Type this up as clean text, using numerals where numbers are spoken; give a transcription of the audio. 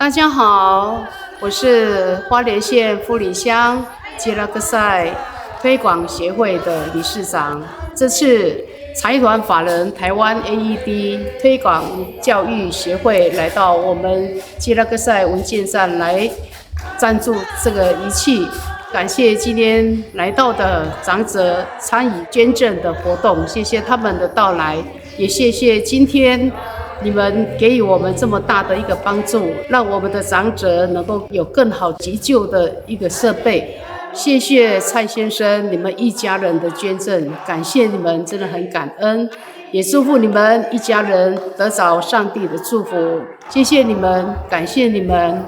大家好，我是花莲县富里乡吉拉克赛推广协会的理事长。这次财团法人台湾 AED 推广教育协会来到我们吉拉克赛文件站来赞助这个仪器，感谢今天来到的长者参与捐赠的活动，谢谢他们的到来，也谢谢今天你们给予我们这么大的一个帮助，让我们的长者能够有更好急救的一个设备。谢谢蔡先生，你们一家人的捐赠，感谢你们，真的很感恩，也祝福你们一家人得着上帝的祝福。谢谢你们，感谢你们。